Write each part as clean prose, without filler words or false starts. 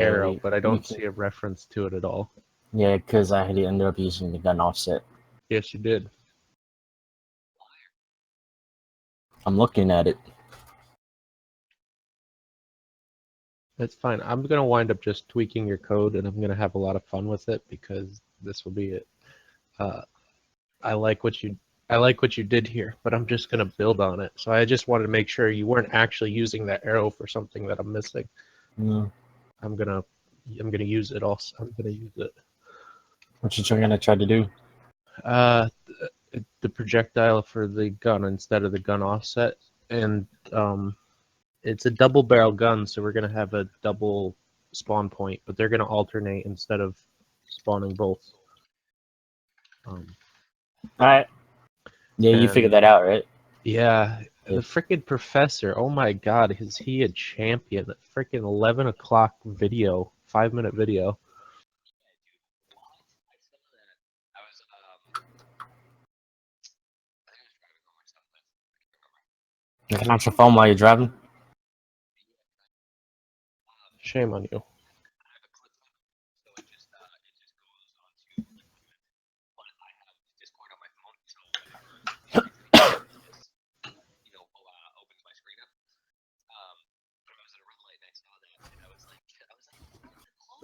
arrow, but I don't see a reference to it at all. Yeah, because I had ended up using the gun offset. Yes, you did. I'm looking at it. That's fine. I'm gonna wind up just tweaking your code, and I'm gonna have a lot of fun with it because this will be it. I like what you did here, but I'm just gonna build on it. So I just wanted to make sure you weren't actually using that arrow for something that I'm missing. Mm. I'm gonna use it also. I'm gonna use it. What you gonna try to do? The projectile for the gun instead of the gun offset, and it's a double barrel gun, so we're gonna have a double spawn point, but they're gonna alternate instead of spawning both. All right. Yeah, you figured that out, right? Yeah, the freaking professor. Oh my God, is he a champion? That freaking 11 o'clock video, 5-minute video. You can answer your phone while you're driving. Shame on you.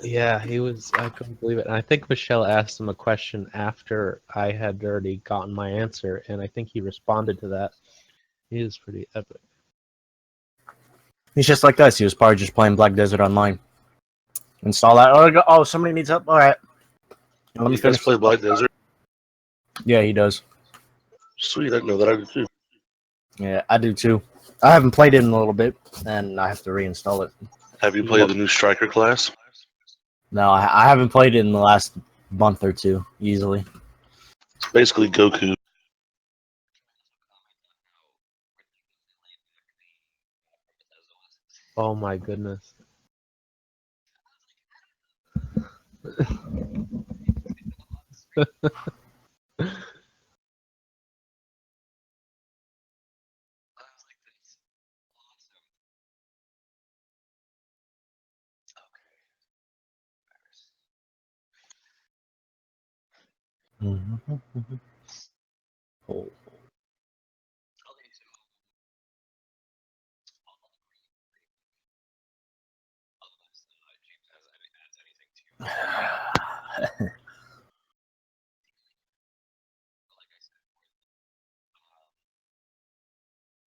Yeah, he was. I couldn't believe it. And I think Michelle asked him a question after I had already gotten my answer, and I think he responded to that. He is pretty epic. He's just like us. He was probably just playing Black Desert Online. Install that. Oh, somebody needs help. All right. Let me finish. Play Black Desert. Yeah, he does. Sweet, I know that I do too. Yeah, I do too. I haven't played it in a little bit, and I have to reinstall it. Have you played the new Striker class? No, I haven't played it in the last month or two, easily. It's basically Goku. Oh my goodness. Oh.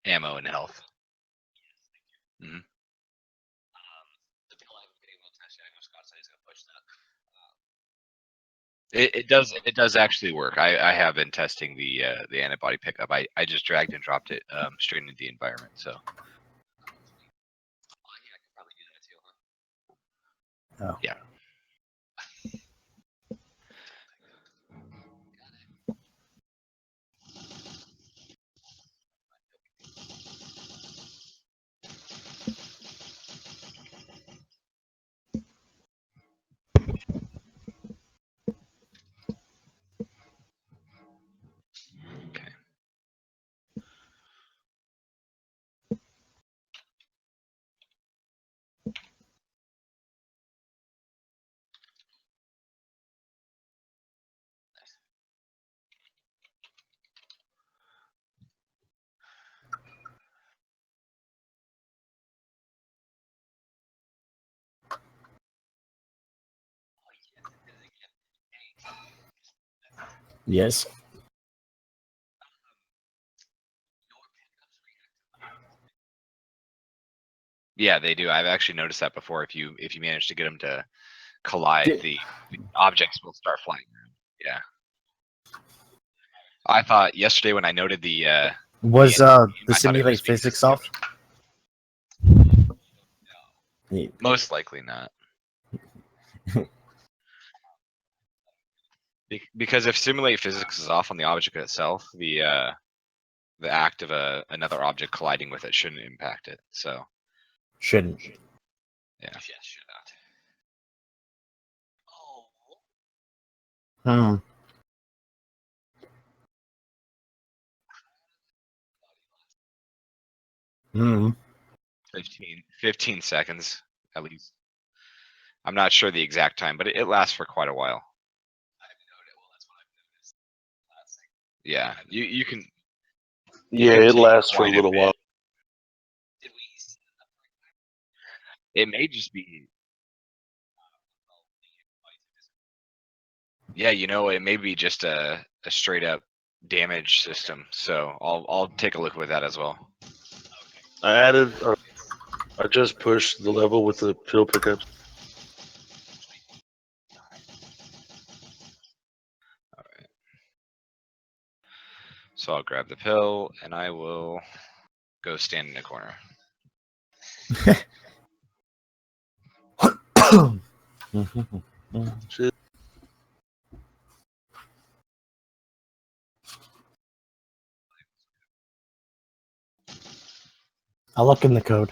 Ammo and health. Mm-hmm. It does actually work. I have been testing the antibody pickup. I just dragged and dropped it straight into the environment. So. Oh. Yeah. Okay. Yes. Yeah, they do. I've actually noticed that before. If you manage to get them to collide, the objects will start flying around. Yeah. I thought yesterday when I noted the was the I simulate physics off? Most likely not. Because if simulate physics is off on the object itself, the act of another object colliding with it shouldn't impact it. So shouldn't. Yeah. Yes, should not. Hmm. Hmm. 15 seconds at least. I'm not sure the exact time, but it lasts for quite a while. Yeah, you can. Yeah, can it take lasts for a quite little bit. while. It may just be. Yeah, it may be just a straight up damage system. So I'll take a look with that as well. I just pushed the level with the pill pickups. So I'll grab the pill and I will go stand in a corner. Shit. I'll look in the code.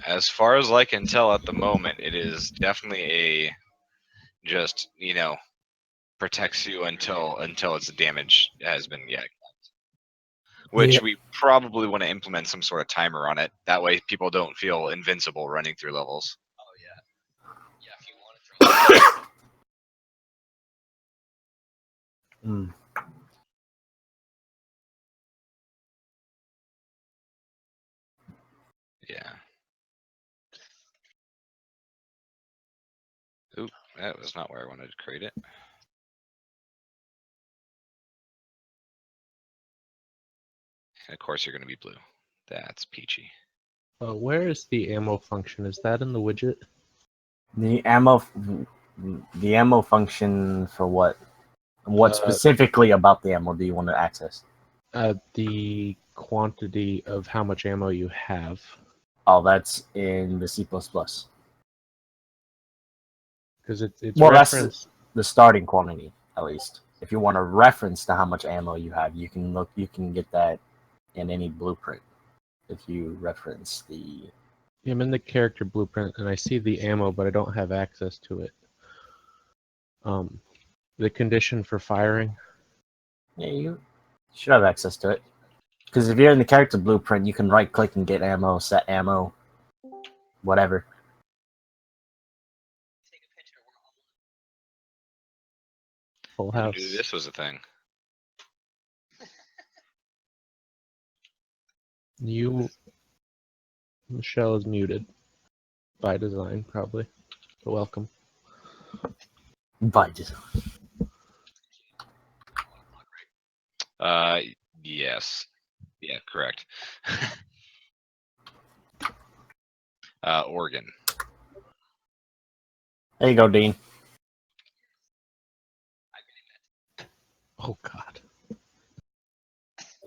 As far as I can tell at the moment, it is definitely a just protects you until its damage has been which Yeah. we probably want to implement some sort of timer on it. That way people don't feel invincible running through levels. Mm. Yeah. Oop, that was not where I wanted to create it. And of course you're going to be blue. That's peachy. Where is the ammo function? Is that in the widget? The ammo function for what? What Uh, specifically about the ammo do you want to access? The quantity of how much ammo you have. Oh, that's in the C++. Because it's Well, that's referenced. the starting quantity, at least. If you want a reference to how much ammo you have, you can get that in any blueprint. If you reference the I'm in the character blueprint and I see the ammo, but I don't have access to it. The condition for firing. yeah, you should have access to it. Because if you're in the character blueprint, you can right click and get ammo, set ammo, whatever. Full Who house. knew this was a thing? Michelle is muted by design, probably. But welcome. By design. Yes. Yeah, correct. Oregon. There you go, Dean. Oh God.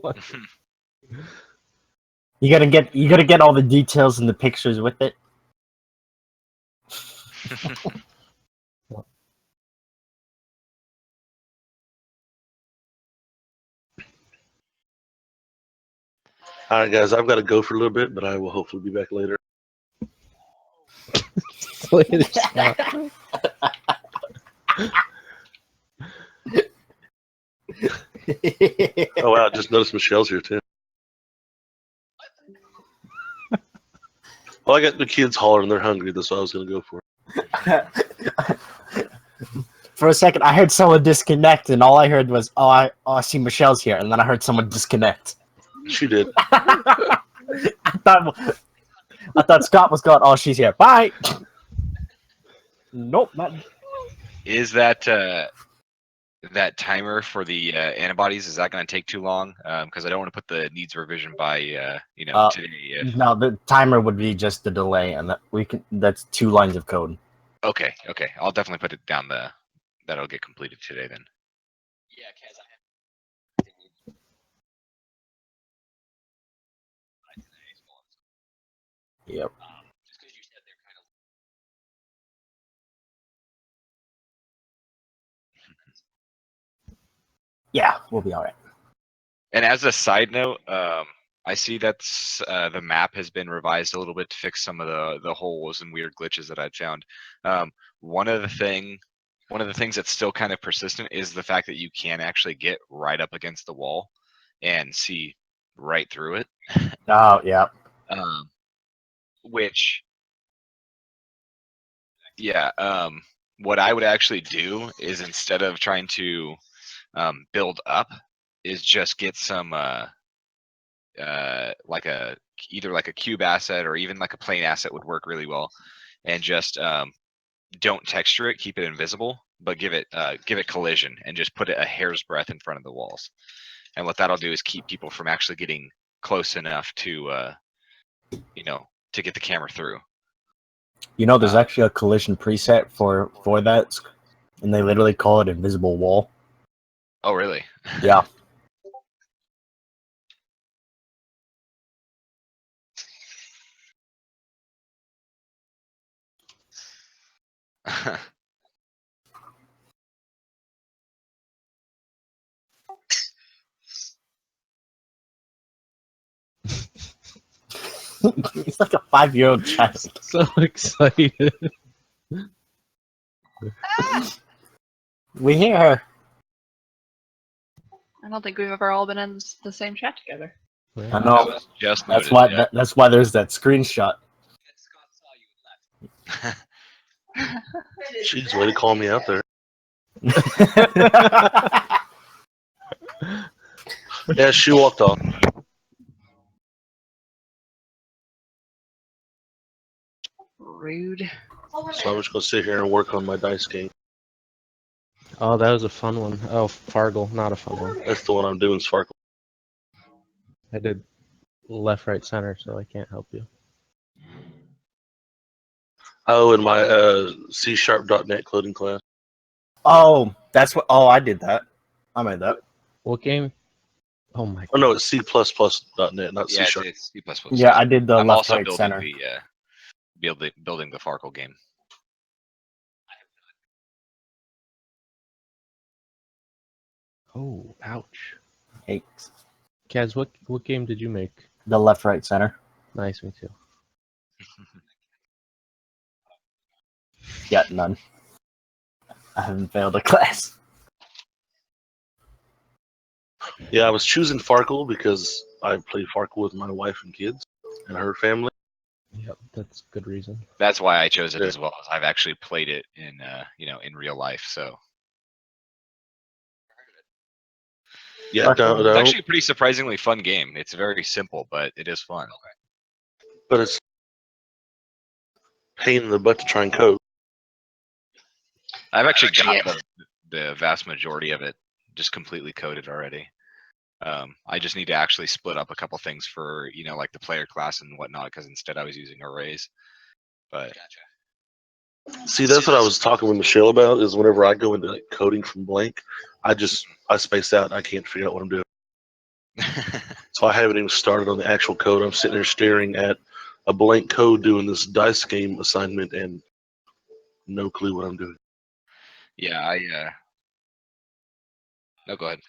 What? You gotta get all the details and the pictures with it. All right, guys, I've got to go for a little bit, but I will hopefully be back later. Oh wow, just noticed Michelle's here too. Well, I got the kids hollering; they're hungry. That's what I was going to go for. For a second, I heard someone disconnect, and all I heard was, I see Michelle's here," and then I heard someone disconnect. She did. I thought Scott was gone. Oh, she's here. Bye. Nope, not. Is that timer for the antibodies, is that going to take too long? Because I don't want to put the needs revision by today. No, the timer would be just the delay, and that's 2 lines of code. Okay, I'll definitely put it down that'll get completed today then. Yeah, Kaz, Yep. Yeah, we'll be all right. And as a side note, I see that the map has been revised a little bit to fix some of the holes and weird glitches that I'd found. One of the thing one of the things that's still kind of persistent is the fact that you can actually get right up against the wall and see right through it. Oh, yeah. Which, yeah, what I would actually do is instead of trying to build up, is just get some like a either like a cube asset or even like a plane asset would work really well, and just don't texture it, keep it invisible, but give it collision and just put it a hair's breadth in front of the walls. And what that'll do is keep people from actually getting close enough to to get the camera through. You know, there's actually a collision preset for that, and they literally call it invisible wall. Oh, really? Yeah. He's like a 5-year-old child. So excited. We hear her. I don't think we've ever all been in the same chat together. I know. Just That's noted, why. yeah. That's why there's that screenshot. Jeez, way to call me out there. Yeah, she walked off. Rude. So I'm just gonna sit here and work on my dice game. Oh, that was a fun one. Oh, Fargle, not a fun one. That's the one I'm doing, Sparkle. I did left, right, center, so I can't help you. Oh, in my C#.net clothing class. Oh, that's what. Oh, I did that. I made that. What game? Oh my Oh no, it's C++.net, not Yeah, C#. it's C++. Yeah, I did the I'm left, also right, building center. the building the Farkle game. Oh, ouch. Hey, Kaz, what game did you make? the left, right, center. Nice, me too. Yeah, none. I haven't failed a class. Yeah, I was choosing Farkle because I play Farkle with my wife and kids and her family. Yep, that's good reason. That's why I chose it Yeah. as well. As I've actually played it in in real life, so Yeah, Farkle. it's actually a pretty surprisingly fun game. It's very simple, but it is fun. but it's a pain in the butt to try and code. I've actually got Yeah. the vast majority of it just completely coded already. I just need to actually split up a couple things for like the player class and whatnot, because instead I was using arrays. But See, that's what I was talking with Michelle about. Is whenever I go into like, coding from blank, I space out. And I can't figure out what I'm doing. So I haven't even started on the actual code. I'm sitting there staring at a blank code doing this dice game assignment and no clue what I'm doing. yeah, no, go ahead.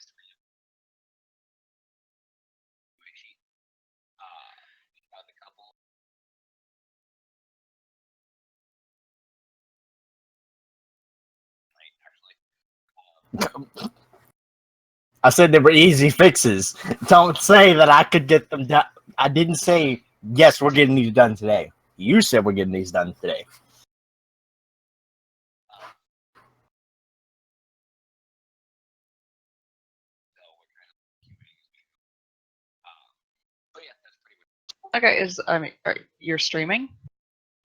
I said they were easy fixes. Don't say that I could get them done. I didn't say, yes, we're getting these done today. You said we're getting these done today. Okay, you're streaming?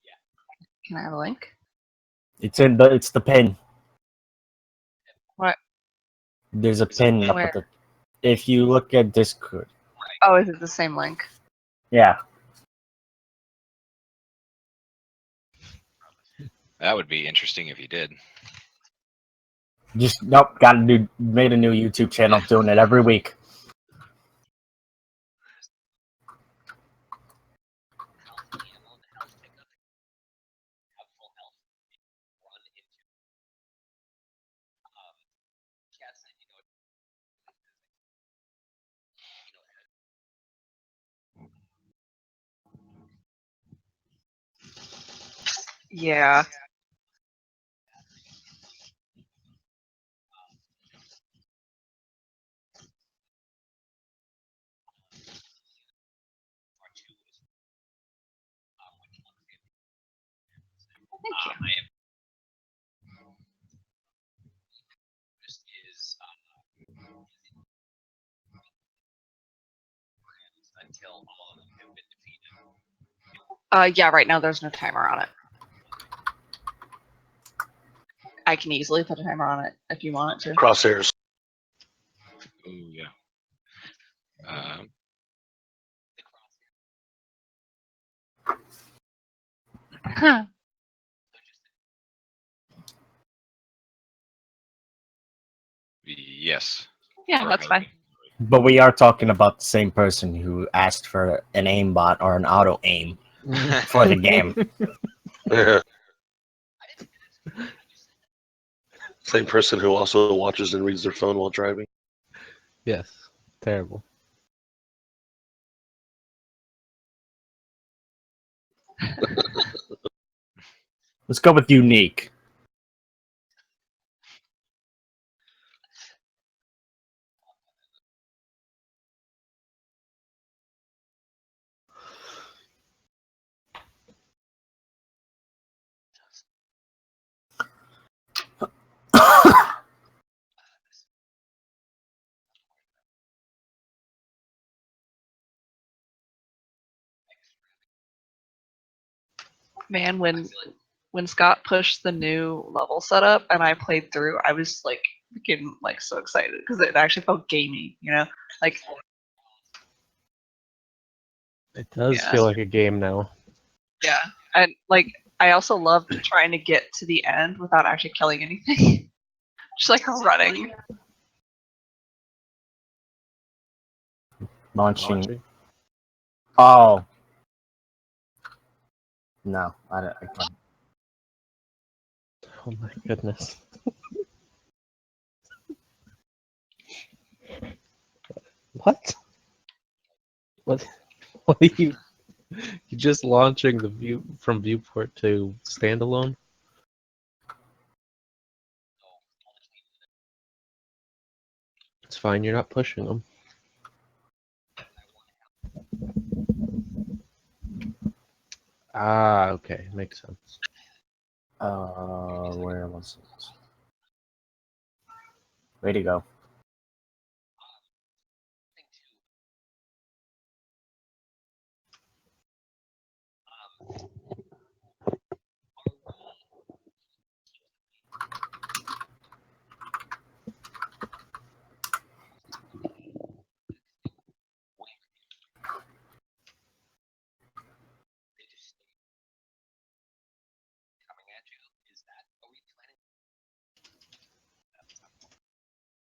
Yeah. Can I have a link? It's the pin. What? There's a pin up Where? at the. If you look at Discord. Oh, is it the same link? Yeah. That would be interesting if you did. Just nope. Made a new YouTube channel, doing it every week. Yeah. Thank you. Yeah, right now there's no timer on it. I can easily put a timer on it if you want it to. Crosshairs. Ooh, yeah. Huh. Yes. Yeah, that's fine. But we are talking about the same person who asked for an aimbot or an auto aim for the game. Yeah. Same person who also watches and reads their phone while driving. Yes, terrible. Let's go with unique. Man, when Scott pushed the new level setup and I played through, I was like freaking like so excited because it actually felt gamey, you know? Like It does Yeah. feel like a game now. yeah. And like I also loved trying to get to the end without actually killing anything. Just like running. Launching. Oh. No, I can't. Oh my goodness. What? What? What are you? You just launching the view from viewport to standalone? It's fine. You're not pushing them. Ah, okay, makes sense. Where was it? Way to go.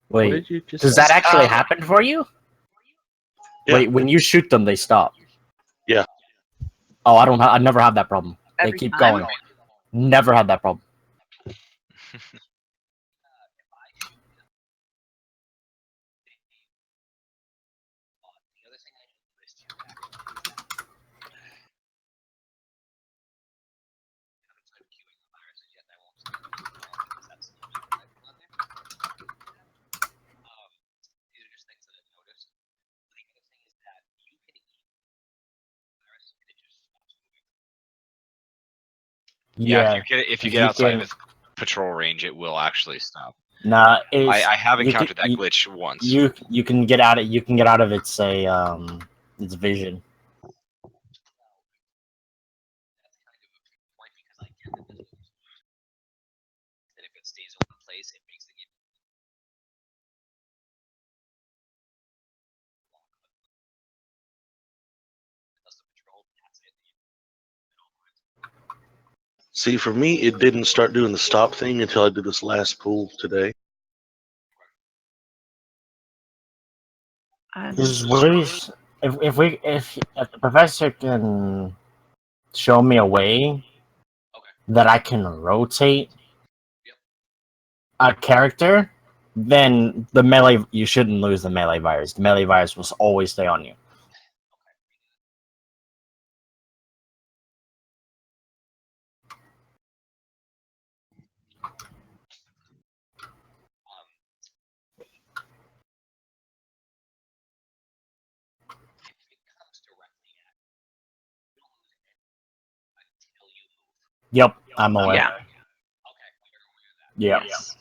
What Wait, did you just does say? that actually happen for you? Yeah. Wait, when you shoot them, they stop. Yeah. Oh, I never had that problem. They Every keep time? going. Never had that problem. Yeah, Yeah. if you if get you outside can- of its patrol range, it will actually stop. Nah, I have you encountered can- that glitch once. You can get out of its its vision. See, for me, it didn't start doing the stop thing until I did this last pool today. Because if the professor can show me a way that I can rotate a character, then the melee you shouldn't lose the melee virus. The melee virus will always stay on you. Yep, I'm aware. Yeah. Yeah. Yes.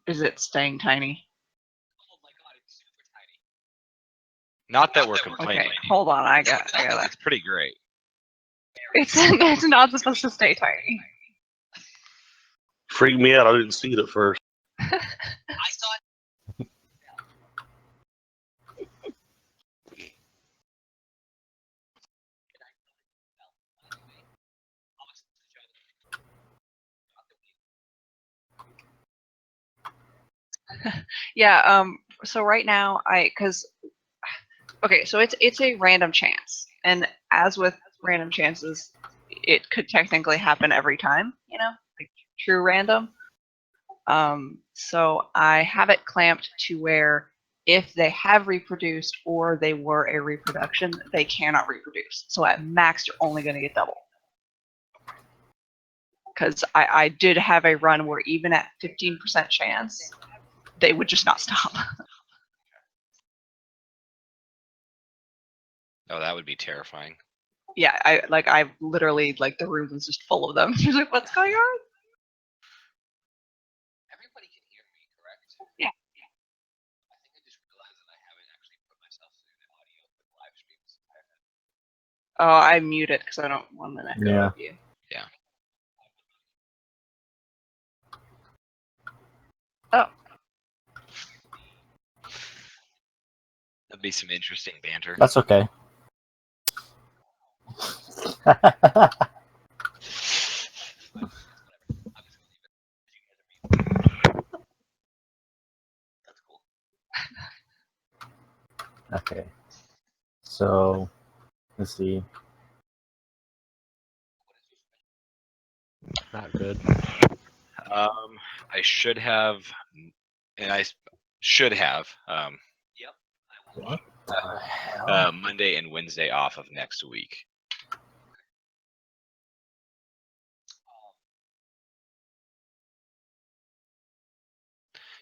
Is it staying tiny? Not that we're complaining. Okay, hold on. I got It's pretty great. it's not supposed to stay tiny. Freaked me out. I didn't see it at first. Yeah. So right now, okay, so it's a random chance, and as with random chances, it could technically happen every time. Like true random. So I have it clamped to where if they have reproduced or they were a reproduction, they cannot reproduce. So at max, you're only going to get double. Because I did have a run where even at 15% chance, they would just not stop. Oh, that would be terrifying. Yeah, I literally like the room was just full of them. She's like, "What's going on?" Everybody can hear me, correct? Yeah. I think I just realized that I haven't actually put myself through the audio of the live streams. Oh, I mute it because I don't want an echo Yeah. of you. Yeah. Oh, That'd be some interesting banter. That's okay. Okay. So, let's see. Not good. I should have, and I should have, What the hell? Monday and Wednesday off of next week.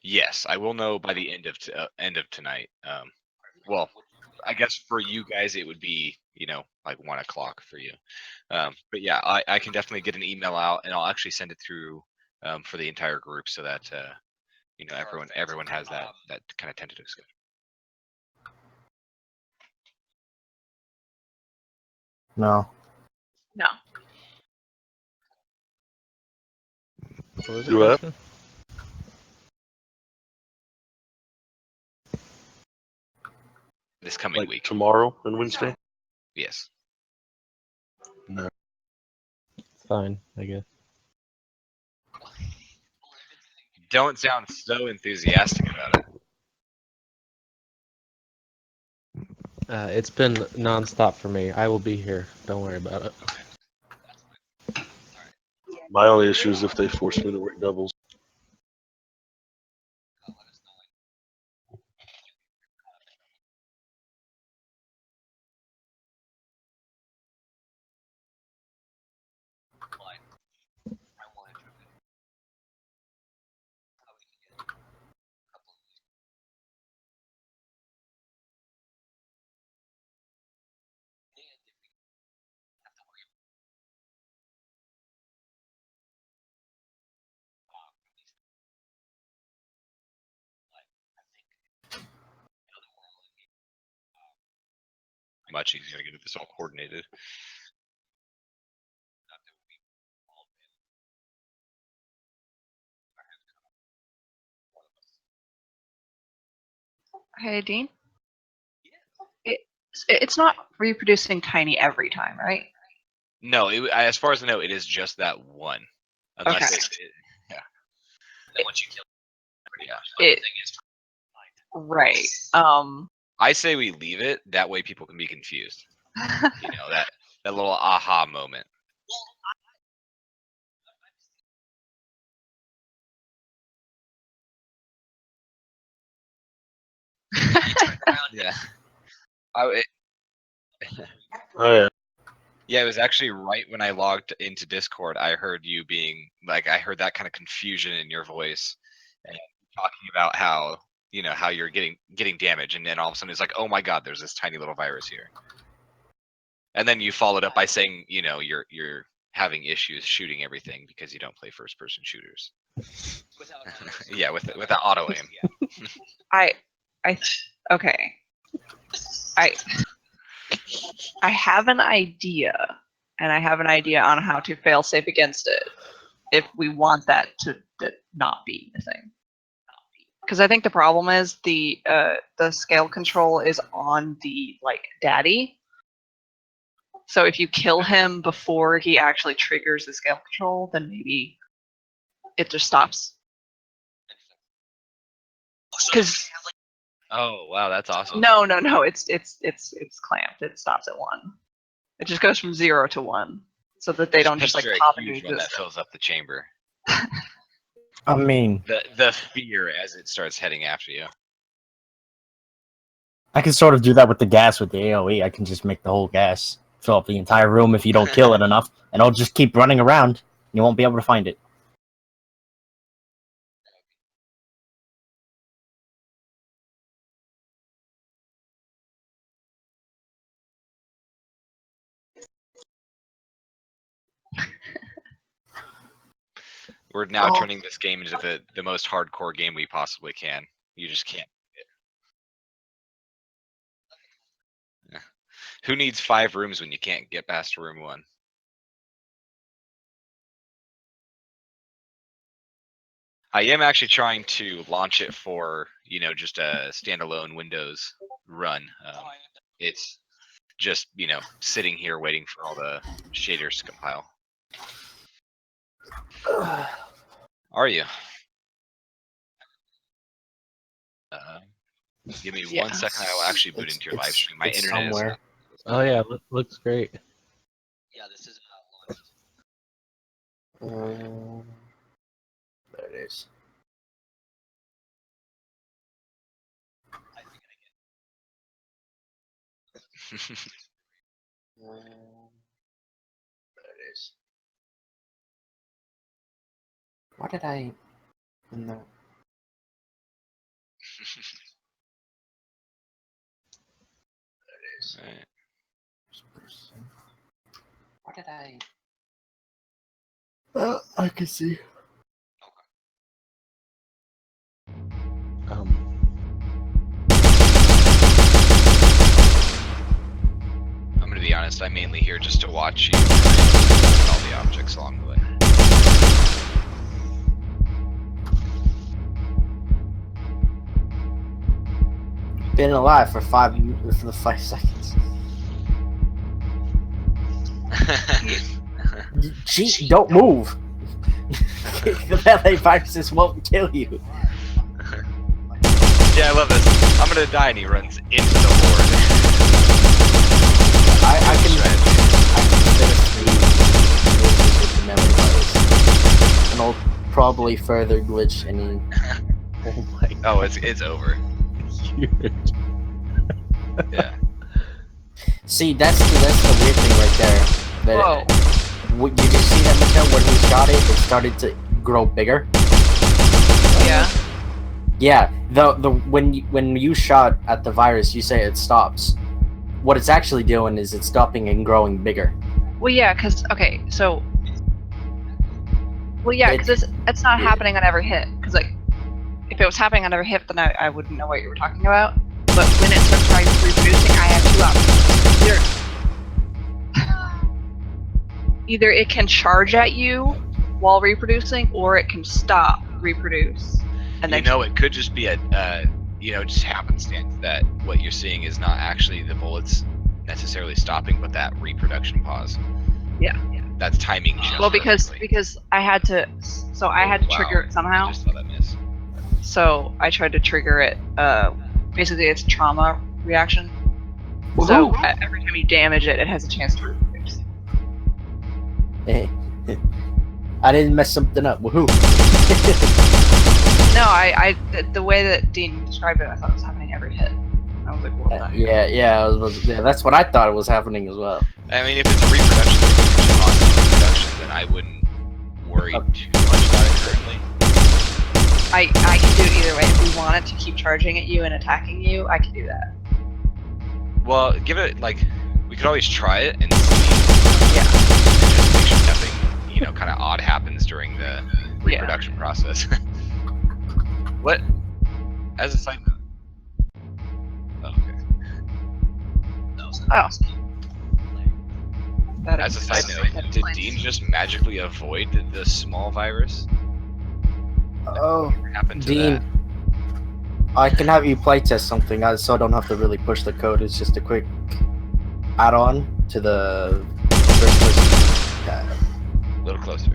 Yes, I will know by the end of tonight. Well, I guess for you guys it would be like 1 o'clock for you. But yeah, I can definitely get an email out, and I'll actually send it through for the entire group so that everyone has that kind of tentative schedule. No. no. What was the Do what? question? This coming Like week. tomorrow and Wednesday? Yes. No. It's fine, I guess. Don't sound so enthusiastic about it. It's been nonstop for me. I will be here. Don't worry about it. My only issue is if they force me to work doubles. Much easier to get this all coordinated. Hey, Dean. It's not reproducing tiny every time, right? No, as far as I know, it is just that one. Unless Okay. yeah. And once you kill It right. I say we leave it. That way people can be confused. That little aha moment. Yeah. Oh yeah. Yeah, it was actually right when I logged into Discord. I heard you being like, I heard that kind of confusion in your voice, and talking about how how you're getting damage, and then all of a sudden it's like, oh my god, there's this tiny little virus here, and then you followed up by saying you're having issues shooting everything because you don't play first person shooters. Yeah, without auto aim. Okay. I have an idea, and I have an idea on how to fail safe against it if we want that to not be the thing. Because I think the problem is the scale control is on the daddy. So if you kill him before he actually triggers the scale control, then maybe it just stops. Because Oh wow, that's awesome. no, it's clamped. It stops at 1. It just goes from 0 to 1, so that they don't just Picture a pop huge into one this. that fills up the chamber. I mean, The fear as it starts heading after you. I can sort of do that with the gas with the AoE. I can just make the whole gas fill up the entire room if you don't kill it enough, and it'll just keep running around. You won't be able to find it. We're now turning this game into the most hardcore game we possibly can. You just can't. Yeah. Who needs 5 rooms when you can't get past room 1? I am actually trying to launch it for just a standalone Windows run. It's just sitting here waiting for all the shaders to compile. Are you? Give me 1 second. I will actually boot into your live stream. My internet somewhere. Oh yeah, looks great. Yeah, this is There it is. I think I get. There it is. Why did I? No. There it is. Right. Why did I? I can see. I'm gonna be honest. I'm mainly here just to watch you and all the objects along the way. Been alive for 5 seconds. Gee, don't move. The melee viruses won't kill you. Yeah, I love this. I'm gonna die, and he runs into the horde. I can finish with the melee virus, and I'll probably further glitch any. Oh my! Oh, it's over. Huge. Yeah. See, that's the weird thing right there. That Whoa. you just see that Michelle when he shot it, it started to grow bigger. Yeah. Yeah, the when you shot at the virus, you say it stops. What it's actually doing is it's stopping and growing bigger. Well, yeah, because so. Well, yeah, because it's not happening on every hit. Because if it was happening on every hit, then I wouldn't know what you were talking about. But when it starts reproducing, I have 2 options. Either it can charge at you while reproducing, or it can stop reproduce. And then It could just be just happenstance that what you're seeing is not actually the bullets necessarily stopping, but that reproduction pause. Yeah. That's timing. Just well, because perfectly. I had to trigger it somehow. I just saw that miss. So I tried to trigger it. Basically, it's a trauma reaction. Woohoo! So every time you damage it, it has a chance to reproduce. Hey, I didn't mess something up. Woohoo! No, the way that Dean described it, I thought it was happening every hit. I was like, what the heck? yeah, that's what I thought it was happening as well. I mean, if it's a reproduction, then I wouldn't worry too much about it currently. I can do it either way. If we want it to keep charging at you and attacking you, I can do that. Well, give it like we could always try it and see. Yeah. Just make sure nothing, kind of odd happens during the reproduction process. What? As a side note. Oh, okay. Oh. That As a is- side note, did Dean just magically avoid the small virus? Oh, What happened to Dean, that? I can have you playtest something, so I don't have to really push the code. It's just a quick add-on to the first person tab. A little closer.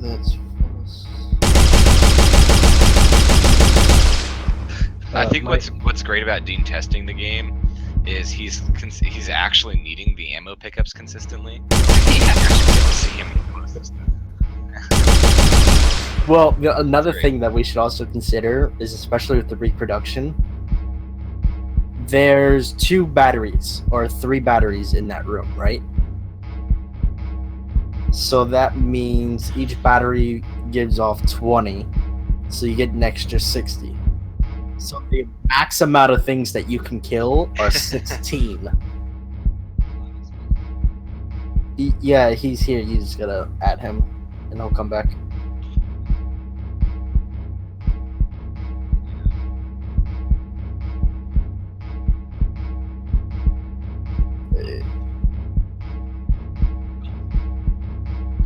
That's false. I think my- what's great about Dean testing the game is he's actually needing the ammo pickups consistently. You actually get to see him close to stuff. Well, another Great. thing that we should also consider is, especially with the reproduction, there's 2 batteries or 3 batteries in that room, right? So that means each battery gives off 20, so you get an extra 60. So the max amount of things that you can kill are 16. Yeah, he's here. You just gotta add him, and he'll come back.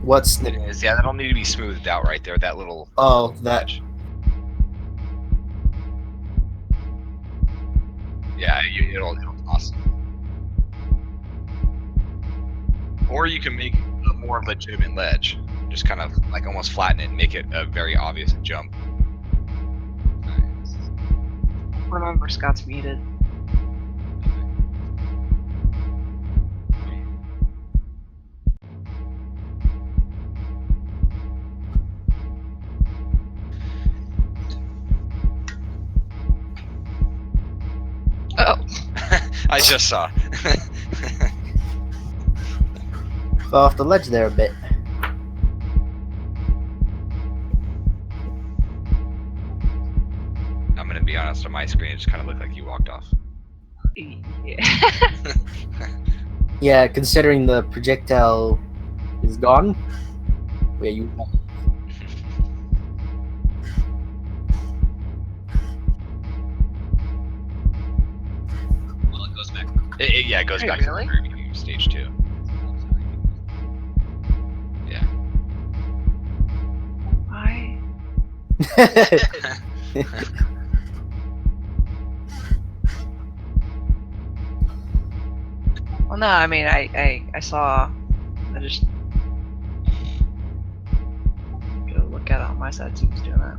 What's It is, yeah, that'll need to be smoothed out right there. That little oh that ledge. Yeah, it'll awesome. Or you can make a more legitimate ledge. Just kind of like almost flatten it and make it a very obvious jump. Remember, Scott's muted. Oh, I just saw. fell off the ledge there a bit. I'm gonna be honest, on my screen it just kind of looked like you walked off. yeah. Yeah, considering the projectile is gone. Where you? Well, it goes back. Yeah, it goes Wait, back really? to the very beginning of stage 2. Yeah. Why? Well, no, I mean, I saw. I just go look at it on my side. See who's doing that.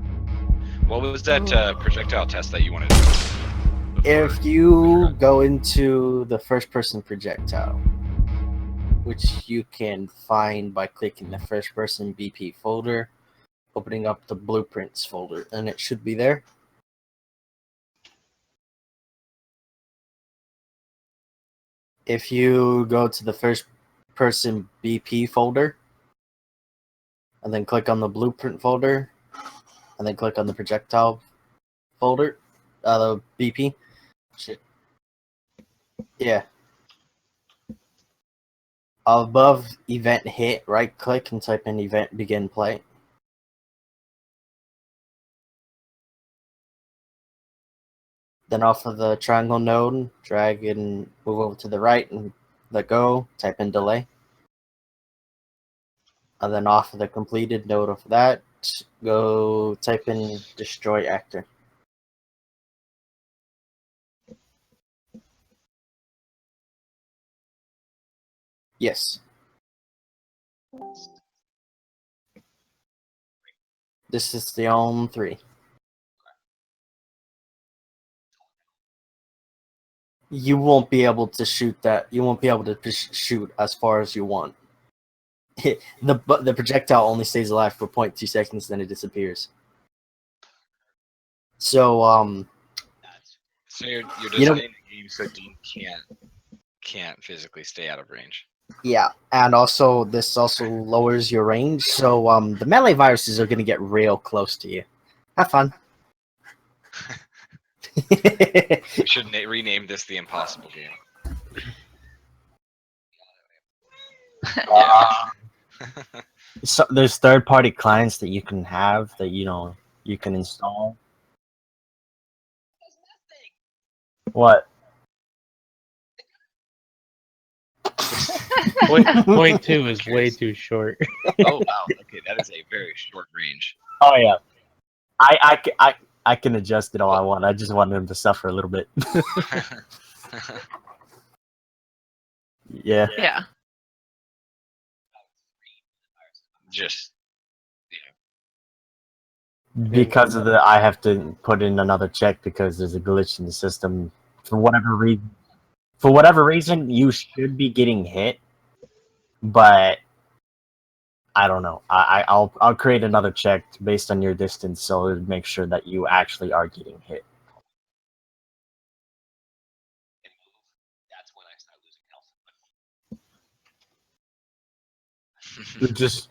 What was that projectile test that you wanted to do? before? If you go into the first person projectile, which you can find by clicking the first person BP folder, opening up the blueprints folder, and it should be there. If you go to the first person BP folder, and then click on the blueprint folder, and then click on the projectile folder, the BP. Shit. Yeah. Above event hit, right click and type in event begin play. Then off of the triangle node, drag and move over to the right and let go, type in delay. And then off of the completed node of that, go type in destroy actor. Yes. This is the on 3. You won't be able to shoot that. You won't be able to shoot as far as you want. The projectile only stays alive for 0.2 seconds, then it disappears. So So you're You know- designing the game so Dean can't physically stay out of range. yeah, and also this also lowers your range. So the melee viruses are gonna get real close to you. Have fun. We should rename this the Impossible Game. Yeah. So there's third-party clients that you can have that you can install. What? Point two is way too short. Oh wow. Okay, that is a very short range. Oh yeah, I can adjust it all I want. I just want him to suffer a little bit. Yeah. Yeah. Just Because of the, I have to put in another check because there's a glitch in the system. For whatever reason, you should be getting hit, but I don't know. I'll create another check based on your distance, so it'll make sure that you actually are getting hit. That's when I start losing health.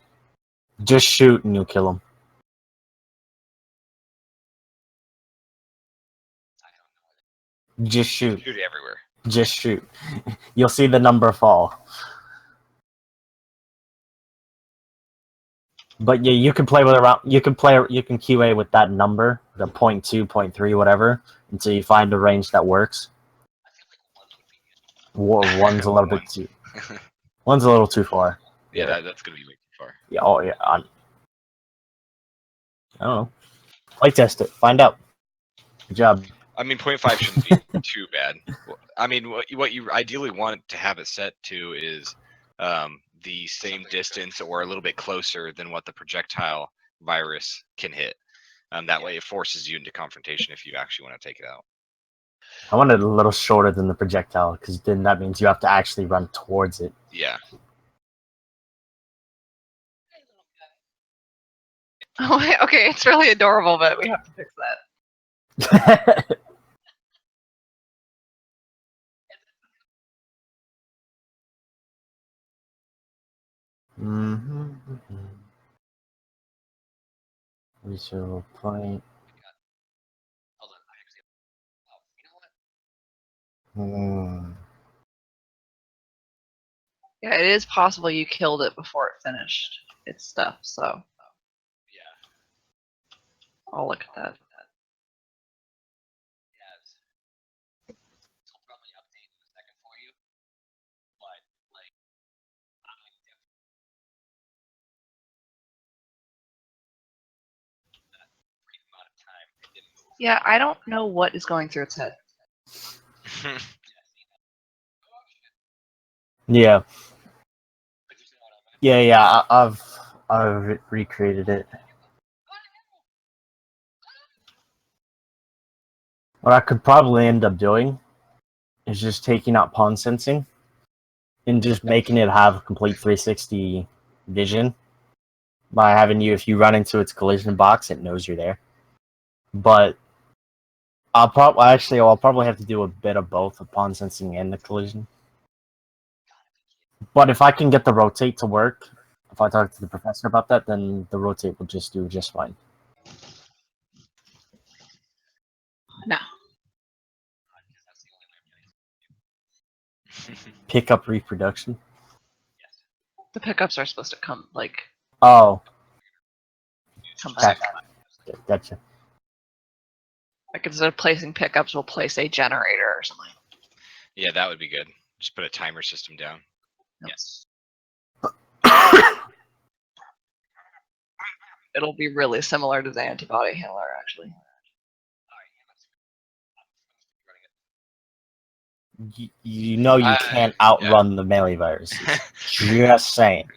Just shoot and you'll kill him. Just shoot. shoot everywhere. Just shoot. You'll see the number fall. But yeah, you can play with around. You can QA with that number, the 0.2, 0.3, whatever, until you find a range that works. One's a little bit too. One's a little too far. Yeah, that's gonna be way too far. Yeah. Oh yeah. I don't know. Play test it. Find out. Good job. I mean, 0.5 shouldn't be too bad. I mean, what you ideally want to have it set to is the same distance or a little bit closer than what the projectile virus can hit. That way, it forces you into confrontation if you actually want to take it out. I want it a little shorter than the projectile, because then that means you have to actually run towards it. Yeah. Oh, okay, it's really adorable, but we have to fix that. Visual point. Hold on, I actually. Oh, you know what? Yeah, it is possible you killed it before it finished its stuff, so Yeah. I'll look at that. Yes. I'll probably update in a second for you. But like, I'm that brief amount of time it didn't move. Yeah, I don't know what is going through its head. Yeah. But you see what I meant? Yeah. I've recreated it. What I could probably end up doing is just taking out pawn sensing and just making it have complete 360 vision by having if you run into its collision box, it knows you're there. But I'll probably have to do a bit of both, the pawn sensing and the collision. But if I can get the rotate to work, if I talk to the professor about that, then the rotate will just do just fine. No. That's the only way I'm getting. Pick up reproduction. Yes. The pickups are supposed to come Oh, come back. gotcha. Like instead of placing pickups, we'll place a generator or something. Yeah, that would be good. Just put a timer system down. Yes. It'll be really similar to the antibody handler, actually. Alright, yeah, let's running it. You know you can't outrun the melee viruses. Just saying.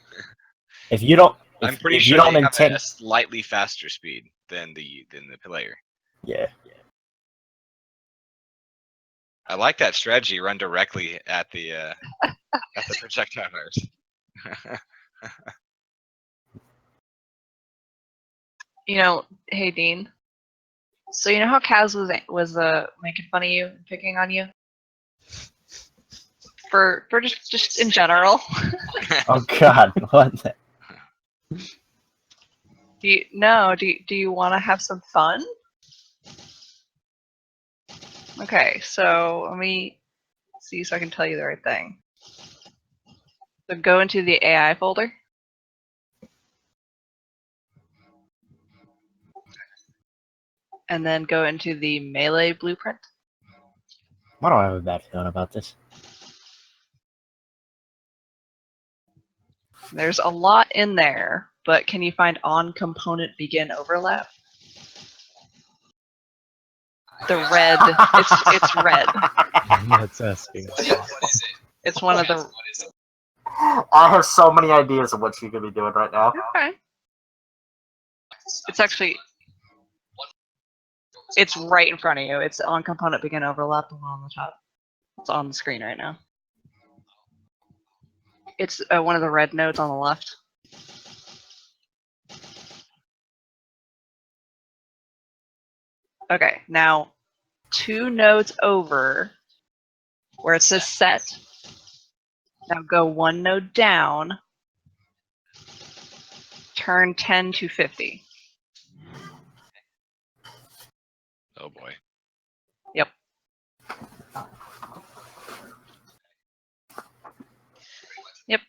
If you don't, I'm pretty if sure you don't they have intend, a slightly faster speed than the player. yeah. I like that strategy. Run directly at the projectile virus. You know, hey Dean. So you know how Kaz was making fun of you and picking on you for just in general. Oh God, what? The... Do you want to have some fun? Okay, so let me see so I can tell you the right thing. So go into the AI folder. And then go into the melee blueprint. Why do I have a bad feeling about this? There's a lot in there, but can you find on component begin overlap? The red, it's red. That's asking. It's one of the. I have so many ideas of what you could be doing right now. Okay. It's actually. It's right in front of you. It's on component begin overlap, the one on the top. It's on the screen right now. It's one of the red nodes on the left. Okay, now 2 nodes over where it says set. Now go 1 node down. Turn 10 to 50. Oh boy. Yep. Yep.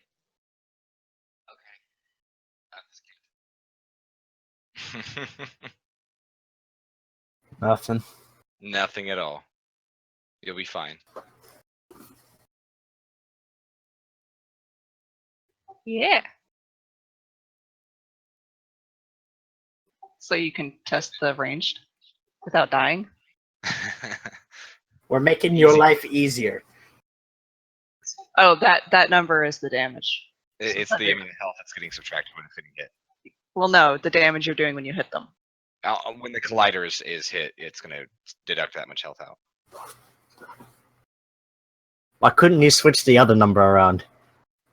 Nothing. Nothing at all. You'll be fine. Yeah. So you can test the ranged without dying. We're making your Easy. life easier. Oh, that number is the damage. It's the health that's getting subtracted when it's getting hit. Well, no, the damage you're doing when you hit them. When the collider is hit, it's going to deduct that much health out. Why couldn't you switch the other number around?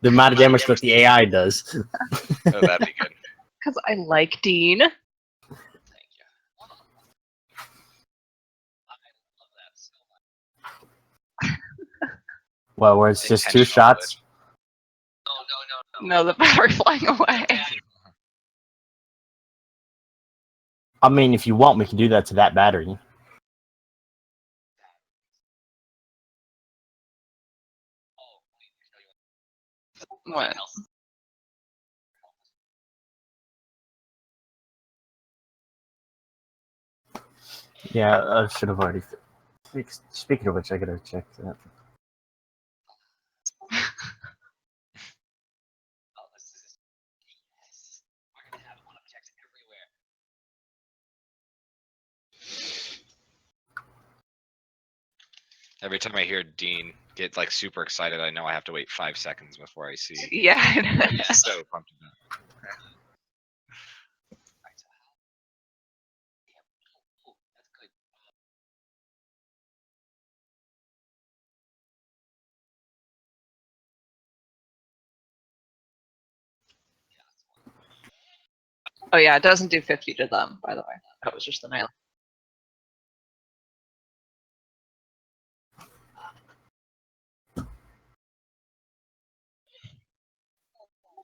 The amount of damage that the AI does. Oh, that'd be good. Because I like Dean. Thank you. I love that so much. Well, where it's just 2 Intentional shots. No. No, the battery flying away. I mean, if you want, we can do that to that battery. What? Yeah, I should have already fixed. Speaking of which, I gotta check that. Oh, this is yes. We're gonna have one objects everywhere. Every time I hear Dean get like super excited, I know I have to wait 5 seconds before I see. Yeah. He's so pumped about it. Right, so yeah. Ooh, that's good. Oh yeah, it doesn't do 50 to them, by the way. That was just the melee.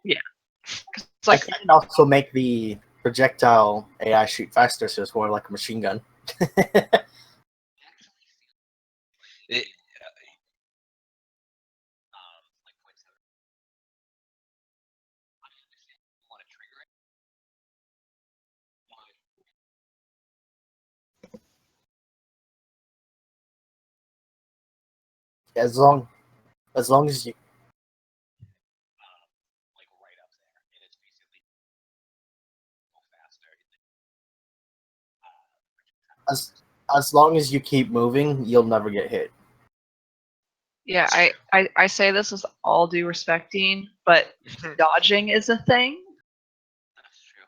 Yeah. It's like I can also make the projectile AI shoot faster, so it's more like a machine gun. It, Like points out. I understand you want to trigger it. As long as you Like right up there, and it's basically go faster. as long as you keep moving, you'll never get hit. yeah, I say this with all due respect, Dean, but dodging is a thing. That's true.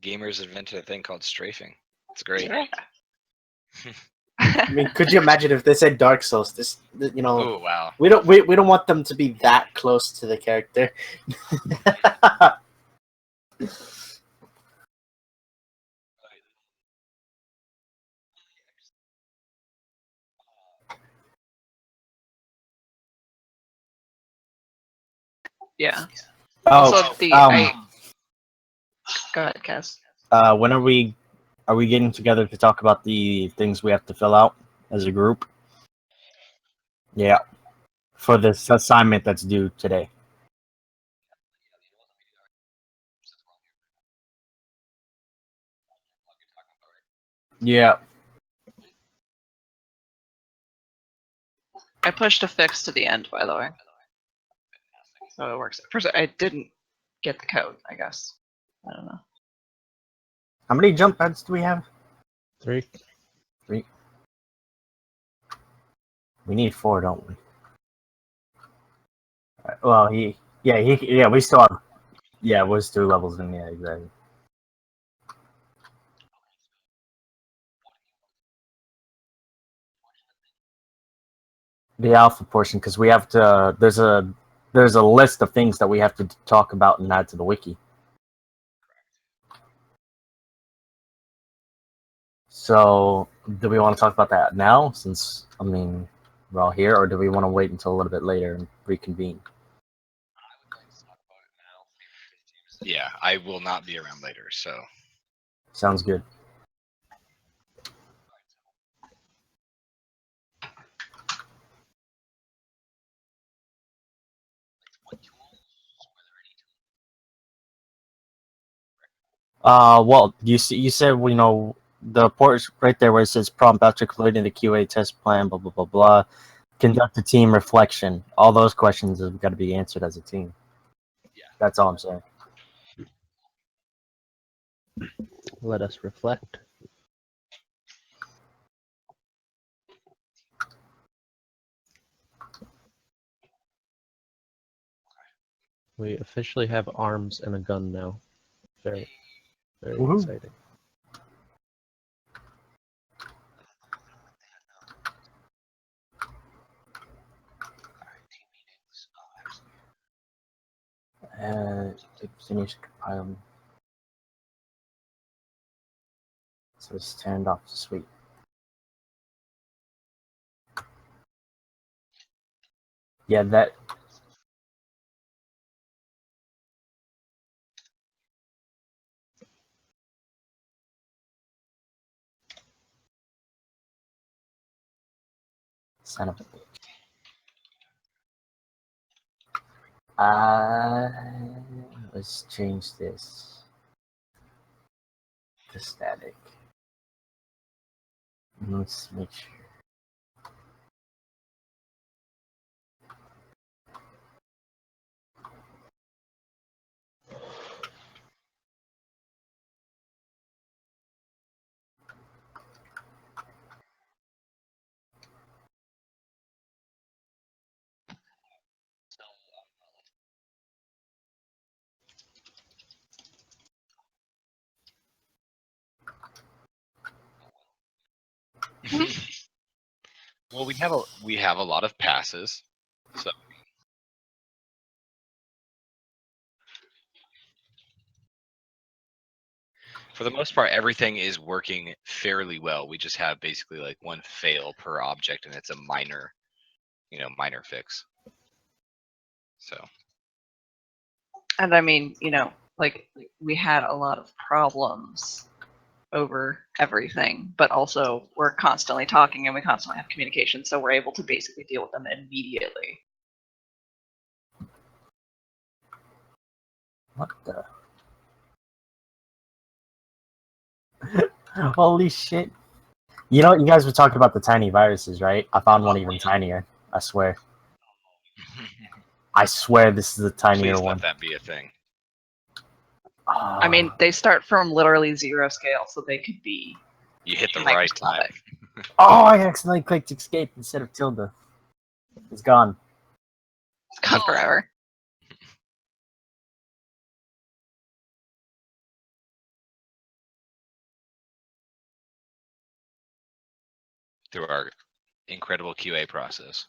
gamers invented a thing called strafing. It's great. Yeah. I mean, could you imagine if they said Dark Souls? You know, Oh wow. we don't want them to be that close to the character. Yeah. Oh, Also, the go ahead, Kaz. when are we getting together to talk about the things we have to fill out as a group? Yeah, for this assignment that's due today. Yeah. I pushed a fix to the end, by the way. So it works. First, I didn't get the code, I guess. I don't know. How many jump pads do we have? 3. 3. We need 4, don't we? Well, we still have. Yeah, it was 2 levels in. Yeah, exactly. The alpha portion, because we have to. There's a list of things that we have to talk about and add to the wiki. So, do we want to talk about that now? Since we're all here, or do we want to wait until a little bit later and reconvene? Yeah, I will not be around later, so Sounds good. Well, you said the port right there where it says prompt after completing the QA test plan, blah blah blah blah. Conduct a team reflection. All those questions have got to be answered as a team. Yeah. That's all I'm saying. Let us reflect. We officially have arms and a gun now. Very, very Woohoo. exciting. Finish compiling. So it's turned off. Sweet. Yeah, that. Son of a bitch. Let's change this to static. Let's make sure. well, we have a lot of passes, so for the most part, everything is working fairly well. We just have basically like one fail per object, and it's a minor fix. So And I mean, like we had a lot of problems over everything, but also we're constantly talking and we constantly have communication, so we're able to basically deal with them immediately. What the? Holy shit. You know, you guys were talking about the tiny viruses, right? I found one even tinier. I swear. I swear this is a tinier please one. let that be a thing. I mean, they start from literally 0 scale, so they could be. You hit the right time. microscopic. Oh, I accidentally clicked escape instead of tilde. It's gone. It's gone forever. Through our incredible QA process.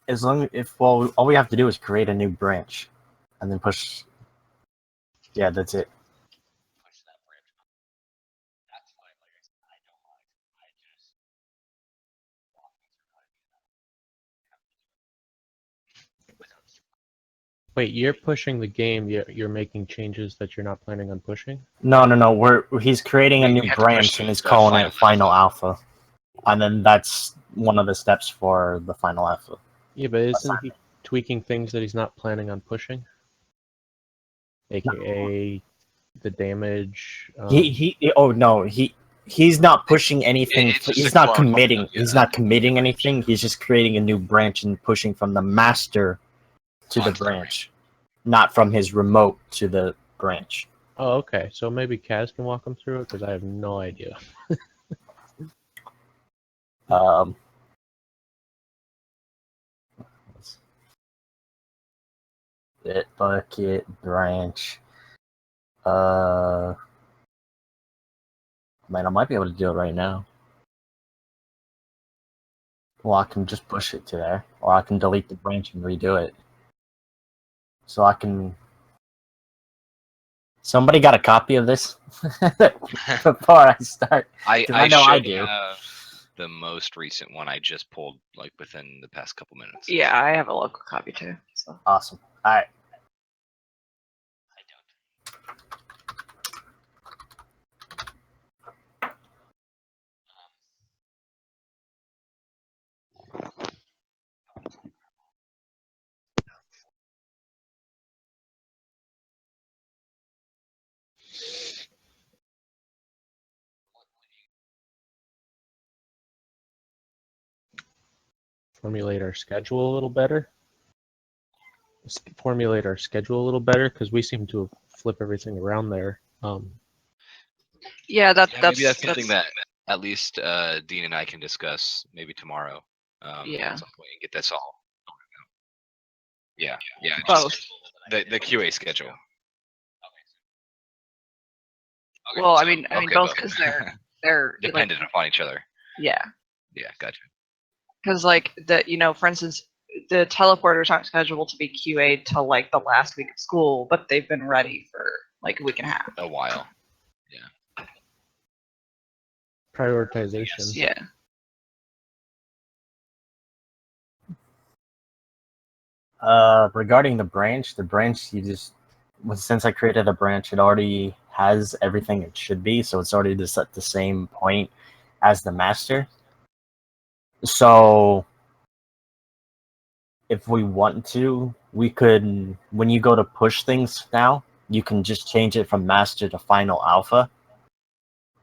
As long if well, all we have to do is create a new branch, and then push. Yeah, that's it. Push that branch up. That's fine. Like I don't mind. I just walking through how to do that. Wait, you're pushing the game. You're making changes that you're not planning on pushing. No. He's creating a We new have to push branch and the is calling it Final alpha. Alpha, and then that's one of the steps for the Final Alpha. Yeah, but isn't he tweaking things that he's not planning on pushing? AKA the damage. He's not pushing anything. It's just He's a not clone. committing. Yeah. He's not committing anything. He's just creating a new branch and pushing from the master to the Onto the branch, not from his remote to the branch. Oh, okay. So maybe Kaz can walk him through it because I have no idea. Bit bucket branch. Man, I might be able to do it right now. Well, I can just push it to there, or I can delete the branch and redo it. So I can. Somebody got a copy of this before I start. I know I should do. have the most recent one I just pulled like within the past couple minutes. Yeah, I have a local copy too. So. Awesome. All right. I don't. Formulate our schedule a little better. Formulate our schedule a little better because we seem to flip everything around there. Yeah, Maybe that's something that at least Dean and I can discuss maybe tomorrow. Yeah. At some point and get this all. Yeah. Both. just the QA schedule. Okay, Well, so- I mean okay, both because they're dependent upon each other. Yeah, Yeah, gotcha. because like for instance, the teleporters aren't scheduled to be QA'd till like the last week of school, but they've been ready for like a week and a half. A while. Prioritization. Yeah. Regarding the branch you just since I created a branch, it already has everything it should be, so it's already just at the same point as the master. So if we want to, we could, when you go to push things now, you can just change it from master to final alpha.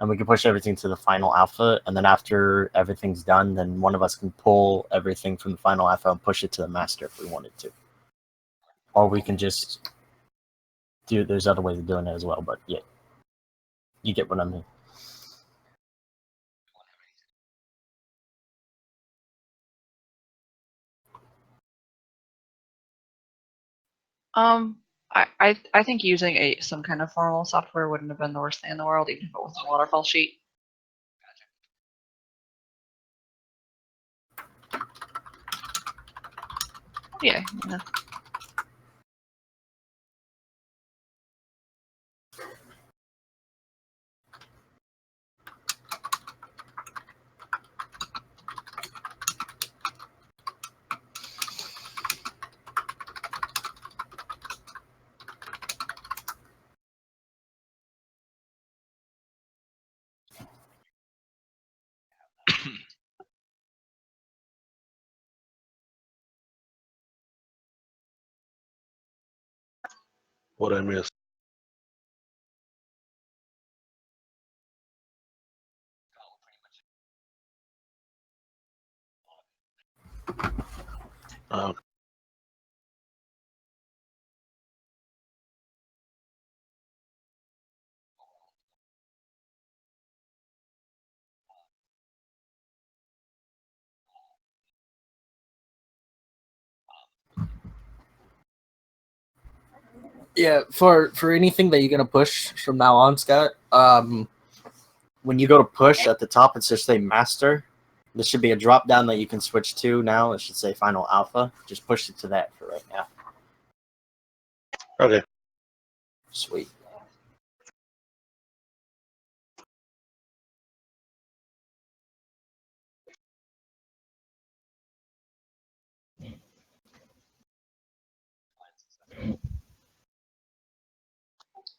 And we can push everything to the final alpha, and then after everything's done, then one of us can pull everything from the final alpha and push it to the master if we wanted to. Or we can just do, there's other ways of doing it as well, but yeah. You get what I mean. I think using some kind of formal software wouldn't have been the worst thing in the world, even if it was a waterfall sheet. Yeah. What I missed. Uh, Yeah, for anything that you're gonna push from now on, Scott, when you go to push at the top, it's just say master, There should be a drop down that you can switch to now. It should say Final Alpha. Just push it to that for right now. Okay. Sweet.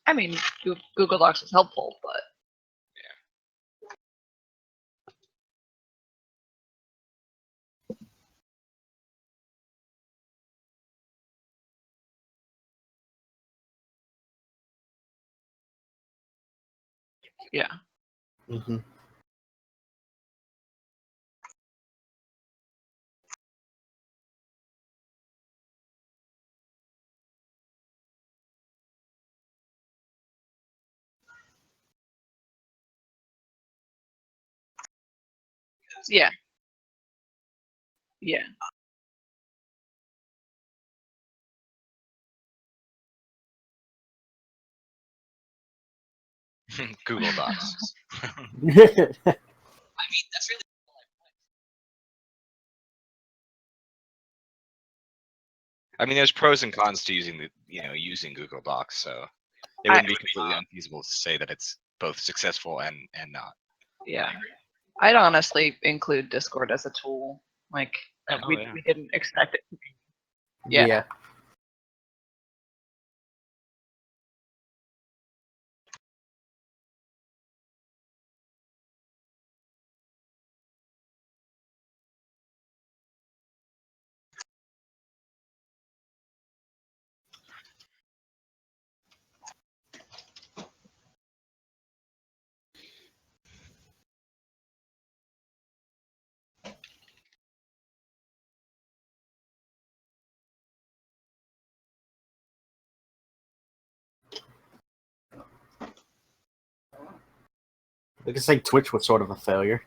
I mean, Google Docs is helpful, but yeah. Mm-hmm. Yeah. Yeah. Google Docs. I mean, that's really I mean, there's pros and cons to using Google Docs, so it wouldn't be completely unfeasible to say that it's both successful and not. Yeah. I'd honestly include Discord as a tool. Like, Oh, we, yeah. we didn't expect it to be. Yeah. I could say Twitch was sort of a failure.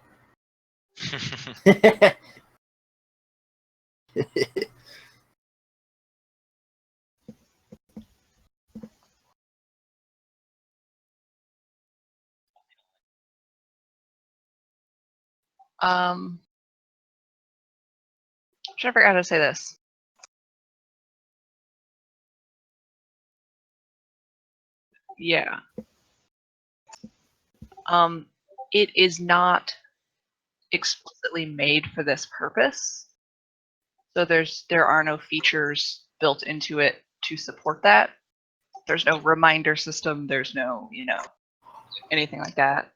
Trying to figure out how to say this. Yeah. It is not explicitly made for this purpose. So there are no features built into it to support that. There's no reminder system, there's no, anything like that.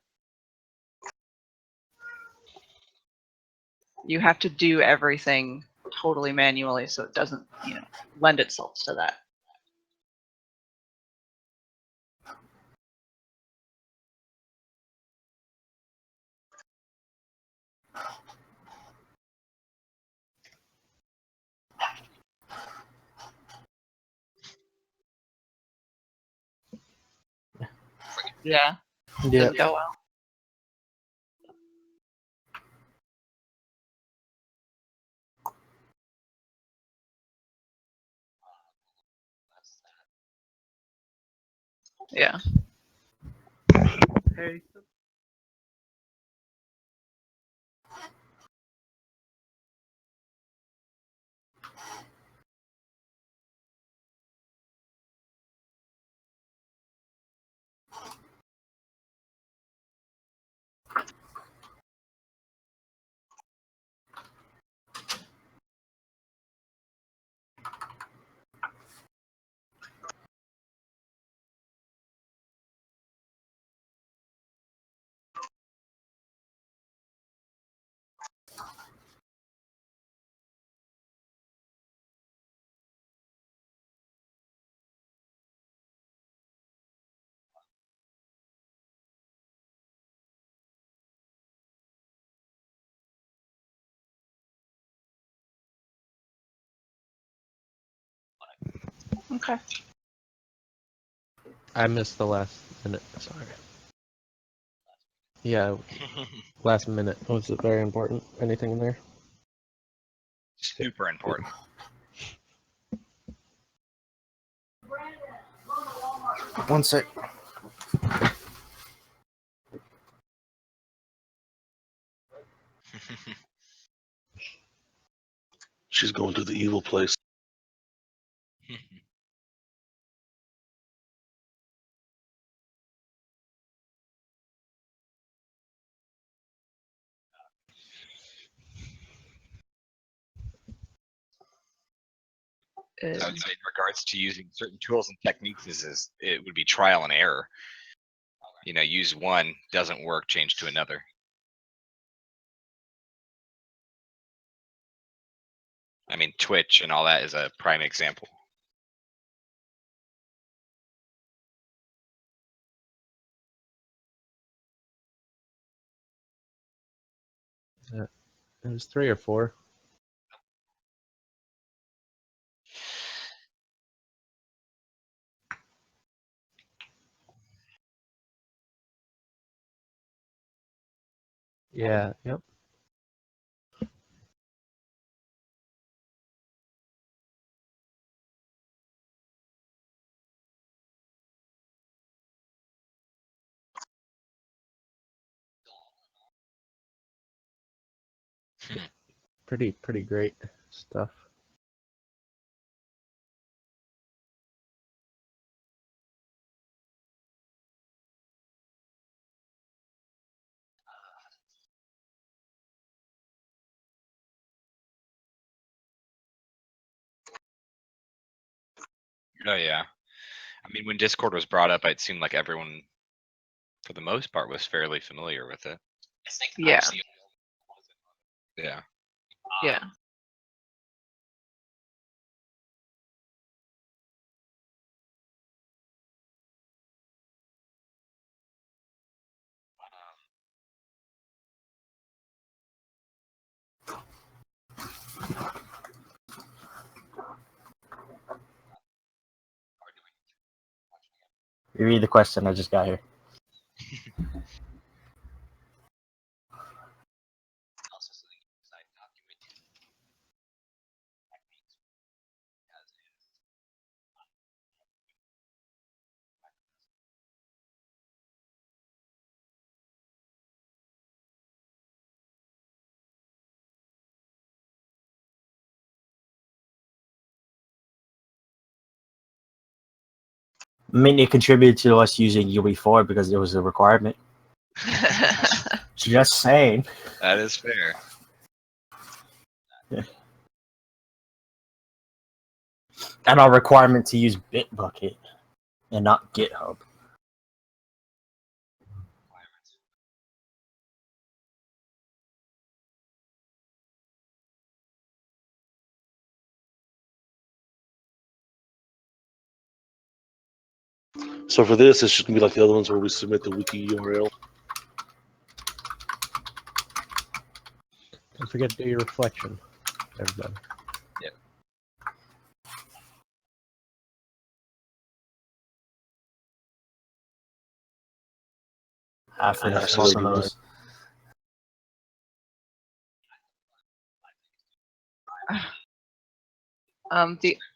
You have to do everything totally manually so it doesn't, lend itself to that. Yeah. Yeah. Doesn't go well. Yeah. Hey. Okay. I missed the last minute. Sorry. Yeah, last minute. Was it very important? Anything in there? Super important. One sec. She's going to the evil place. I would say in regards to using certain tools and techniques is it would be trial and error. Use one, doesn't work, change to another. I mean, Twitch and all that is a prime example. It was 3 or 4. Yeah. Yep. Pretty great stuff. Oh yeah. I mean, when Discord was brought up, it seemed like everyone, for the most part, was fairly familiar with it. Yeah. Yeah. Yeah. You read the question. I just got here. Also, so that you decide document techniques as is. I mean, it contributed to us using UE4 because it was a requirement. Just saying. That is fair. And our requirement to use Bitbucket and not GitHub. So for this, it's just gonna be like the other ones where we submit the wiki URL. Don't forget to do your reflection, everybody. I finished so most they of do those.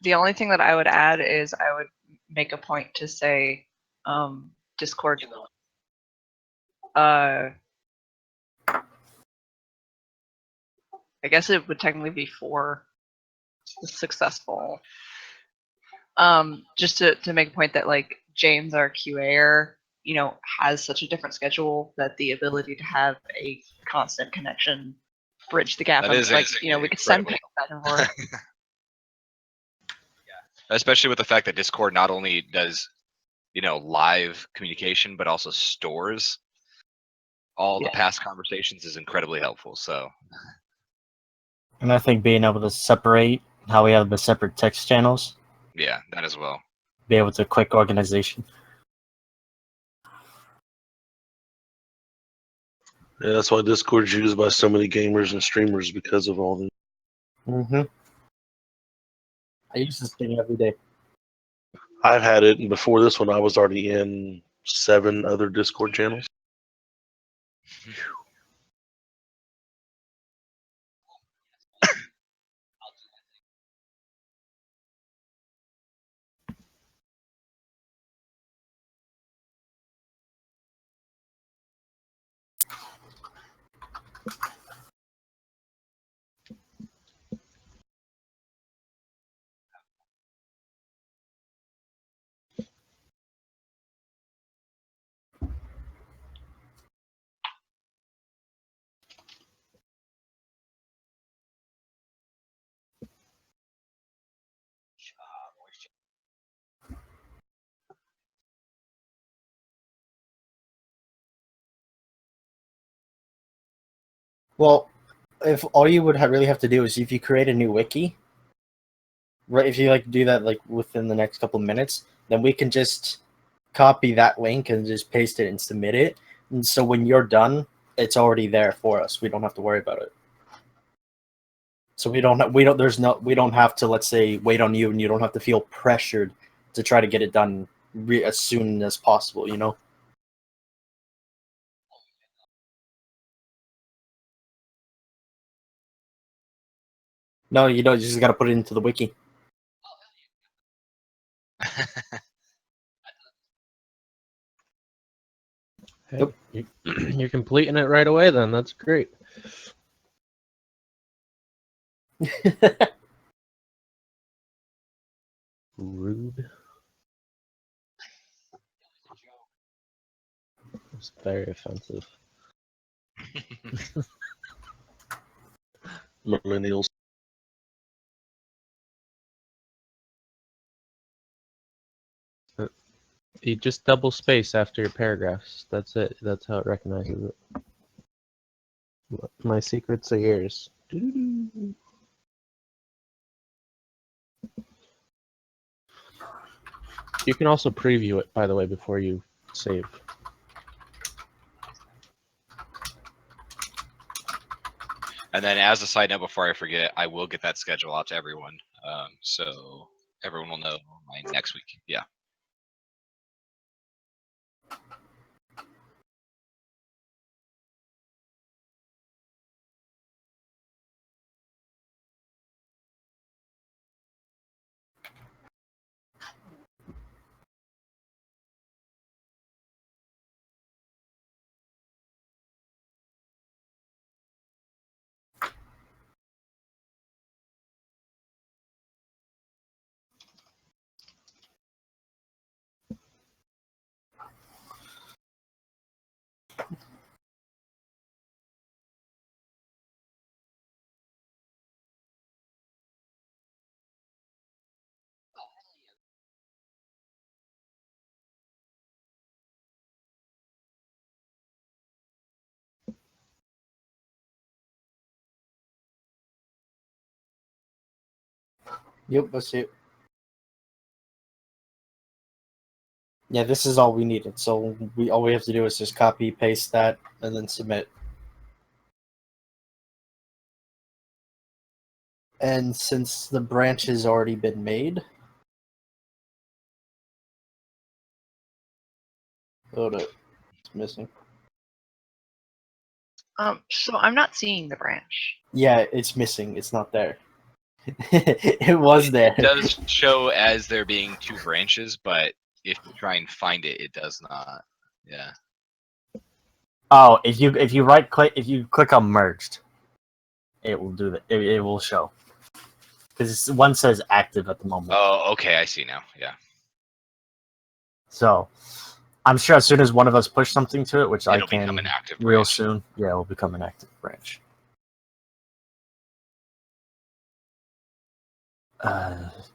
The only thing that I would add is I would make a point to say Discord. I guess it would technically be for the successful. Just to make a point that like James, our QAer, has such a different schedule that the ability to have a constant connection bridge the gap. That And is like we could send incredible. people back and forth. Especially with the fact that Discord not only does, live communication, but also stores all the past conversations is incredibly helpful. So And I think being able to separate how we have the separate text channels, yeah, that as well. be able to quick organization. Yeah, that's why Discord's used by so many gamers and streamers because of all this. Mm-hmm. I use this thing every day. I've had it, and before this one, I was already in 7 other Discord channels. Well, if all you would really have to do is if you create a new wiki, right? If you do that within the next couple of minutes, then we can just copy that link and just paste it and submit it. And so when you're done, it's already there for us. We don't have to worry about it. So we don't have to, let's say, wait on you, and you don't have to feel pressured to try to get it done as soon as possible. No, you don't. You just got to put it into the wiki. Hey, Yep. You're completing it right away then. That's great. Rude. It's very offensive. Millennials. You just double space after your paragraphs. That's it. That's how it recognizes it. My secrets are yours. You can also preview it, by the way, before you save. And then, as a side note, before I forget, I will get that schedule out to everyone, so everyone will know by next week. Yeah. Yep, that's it. Yeah, this is all we needed. So all we have to do is just copy, paste that, and then submit. And since the branch has already been made, hold up, it's missing. So I'm not seeing the branch. Yeah, it's missing. It's not there. It was there. It does show as there being two branches, but if you try and find it, it does not. Yeah. Oh, if you right click, if you click on merged, it will do that. It will show because one says active at the moment. Oh, okay. I see now. Yeah. So I'm sure as soon as one of us push something to it, which It'll I can become an active real branch. soon, yeah, it will become an active branch.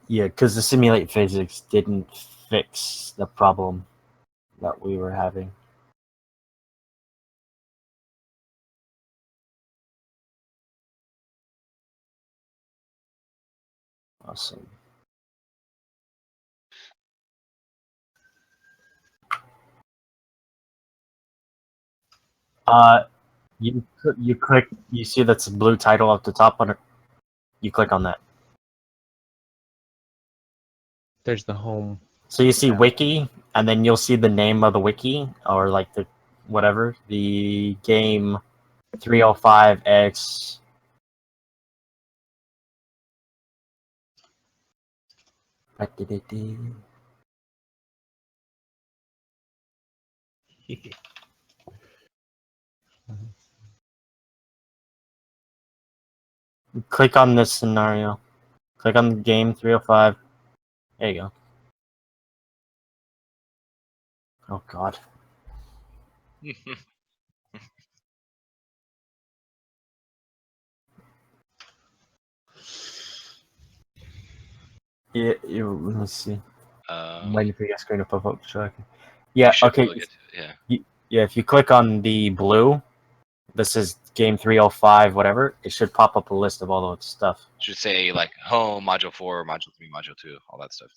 Yeah, because the simulate physics didn't fix the problem that we were having. Awesome. You click. You see that's a blue title at the top under. You click on that. There's the home. So you see wiki, and then you'll see the name of the wiki, or like the whatever the game 305X. Click on this scenario. Click on the game 305. There you go. Oh God. Yeah. Let me see. I'm waiting for your screen to pop up so I can. Yeah. You should be Okay. able to get to it, yeah. Yeah. If you click on the blue, this is game 305, whatever, it should pop up a list of all the stuff. Should say like home, module 4, module 3, module 2, all that stuff.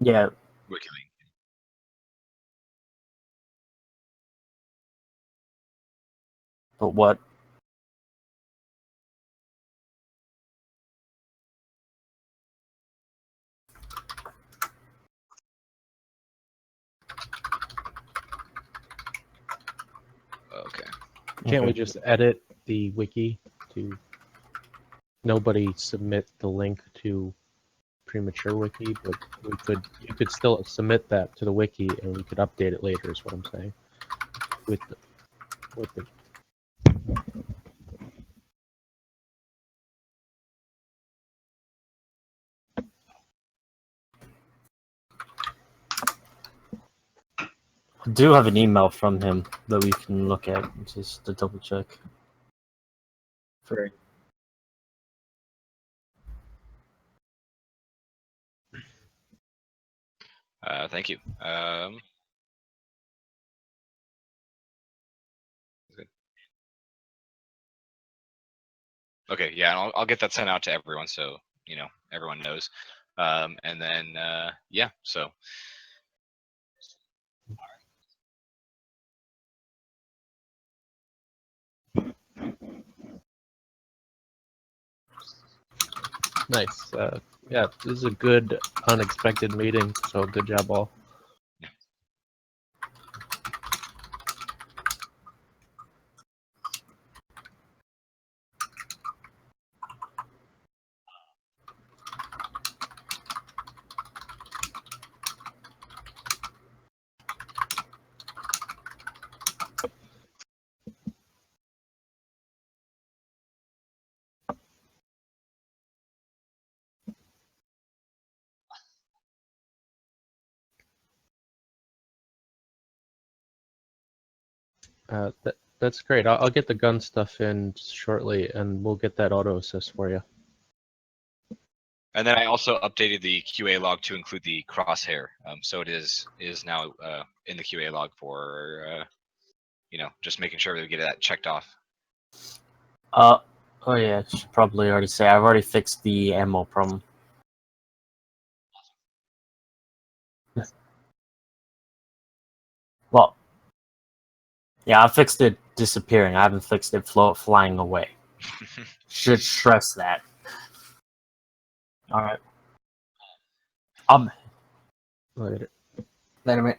Yeah, WikiLink. but what? Okay. Can't we Okay. just edit the wiki to nobody submit the link to premature wiki, but you could still submit that to the wiki and we could update it later is what I'm saying. With the I do have an email from him that we can look at just to double check. For Thank you. Good. Okay, yeah, and I'll get that sent out to everyone so everyone knows. And then yeah, so nice. Yeah, this is a good unexpected meeting. So good job, all. That's great. I'll get the gun stuff in shortly, and we'll get that auto assist for you. and then I also updated the QA log to include the crosshair. So it is now in the QA log for just making sure we get that checked off. oh yeah, I should probably already say I've already fixed the ammo problem. Well, yeah, I fixed it disappearing. I haven't fixed it flying away. Should stress that. All right. Later. Later, mate.